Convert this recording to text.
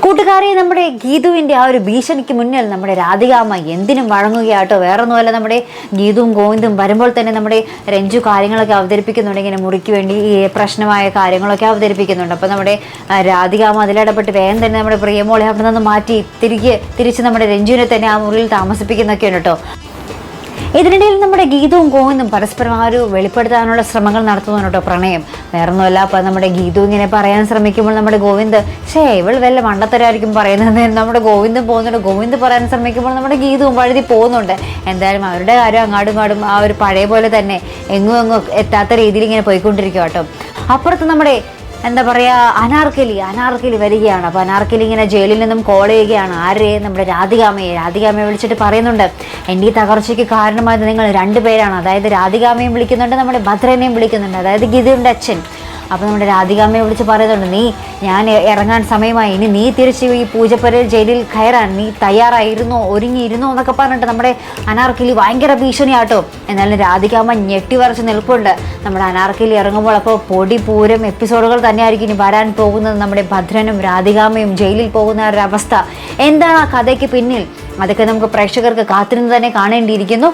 കൂട്ടുകാരെ, നമ്മുടെ ഗീതുവിൻ്റെ ആ ഒരു ഭീഷണിക്ക് മുന്നിൽ നമ്മുടെ രാധികാമ്മ എന്തിനും വഴങ്ങുകയാട്ടോ. വേറൊന്നുമല്ല, നമ്മുടെ ഗീതുവും ഗോവിന്ദും വരുമ്പോൾ തന്നെ നമ്മുടെ രഞ്ജു കാര്യങ്ങളൊക്കെ അവതരിപ്പിക്കുന്നുണ്ട്. ഇങ്ങനെ മുറിക്ക് വേണ്ടി ഈ പ്രശ്നമായ കാര്യങ്ങളൊക്കെ അവതരിപ്പിക്കുന്നുണ്ട്. അപ്പോൾ നമ്മുടെ രാധികാമ്മ അതിലിടപെട്ട് വേഗം തന്നെ നമ്മുടെ പ്രിയമോളെ അവിടെ നിന്ന് മാറ്റി തിരിച്ച് നമ്മുടെ രഞ്ജുവിനെ തന്നെ ആ മുറിയിൽ താമസിപ്പിക്കുന്നൊക്കെയുണ്ട് കേട്ടോ. ഇതിനിടയിൽ നമ്മുടെ ഗീതവും ഗോവിന്ദും പരസ്പരം ആ ഒരു വെളിപ്പെടുത്താനുള്ള ശ്രമങ്ങൾ നടത്തുന്നുണ്ട് കേട്ടോ. പ്രണയം വേറൊന്നുമല്ല. അപ്പം നമ്മുടെ ഗീതു ഇങ്ങനെ പറയാൻ ശ്രമിക്കുമ്പോൾ നമ്മുടെ ഗോവിന്ദ് ഇവൾ വല്ല മണ്ടത്തരായിരിക്കും പറയുന്നത് നമ്മുടെ ഗോവിന്ദും പോകുന്നുണ്ട്. ഗോവിന്ദ് പറയാൻ ശ്രമിക്കുമ്പോൾ നമ്മുടെ ഗീതവും വഴുതി പോകുന്നുണ്ട്. എന്തായാലും അവരുടെ കാര്യം അങ്ങാടും ആ ഒരു പഴയ പോലെ തന്നെ എങ്ങും എത്താത്ത രീതിയിൽ ഇങ്ങനെ പോയിക്കൊണ്ടിരിക്കുക കേട്ടോ. അപ്പുറത്ത് നമ്മുടെ എന്താ പറയുക, അനാർക്കലി വരികയാണ്. അപ്പോൾ അനാർക്കലി ഇങ്ങനെ ജയിലിൽ നിന്നും കോൾ ചെയ്യുകയാണ്. നമ്മുടെ രാധികാമ്മയെ വിളിച്ചിട്ട് പറയുന്നുണ്ട്, എൻ്റെ ഈ തകർച്ചയ്ക്ക് കാരണമായത് നിങ്ങൾ രണ്ടുപേരാണ്. അതായത് രാധികാമ്മയും വിളിക്കുന്നുണ്ട്, നമ്മുടെ ഭദ്രനെയും വിളിക്കുന്നുണ്ട്, അതായത് ഗീതുവിൻ്റെ അച്ഛൻ. അപ്പോൾ നമ്മുടെ രാധികാമ്മയെ വിളിച്ച് പറയുന്നുണ്ട്, ഞാൻ ഇറങ്ങാൻ സമയമായി, ഇനി നീ തിരിച്ച് ഈ പൂജപ്പുര ജയിലിൽ കയറാൻ നീ തയ്യാറായിരുന്നോ, ഒരുങ്ങിയിരുന്നോ എന്നൊക്കെ പറഞ്ഞിട്ട് നമ്മുടെ അനാർക്കലി ഭയങ്കര ഭീഷണിയാട്ടോ. എന്നാലും രാധികാമ്മ ഞെട്ടിവരച്ച് നിൽപ്പുണ്ട്. നമ്മുടെ അനാർക്കലി ഇറങ്ങുമ്പോൾ അപ്പോൾ പൊടിപൂരം എപ്പിസോഡുകൾ തന്നെയായിരിക്കും ഇനി വരാൻ പോകുന്നത്. നമ്മുടെ ഭദ്രനും രാധികാമ്മയും ജയിലിൽ പോകുന്ന ഒരു അവസ്ഥ എന്താണ് ആ കഥയ്ക്ക് പിന്നിൽ, അതൊക്കെ നമുക്ക് പ്രേക്ഷകർക്ക് കാത്തിരുന്ന് തന്നെ കാണേണ്ടിയിരിക്കുന്നു.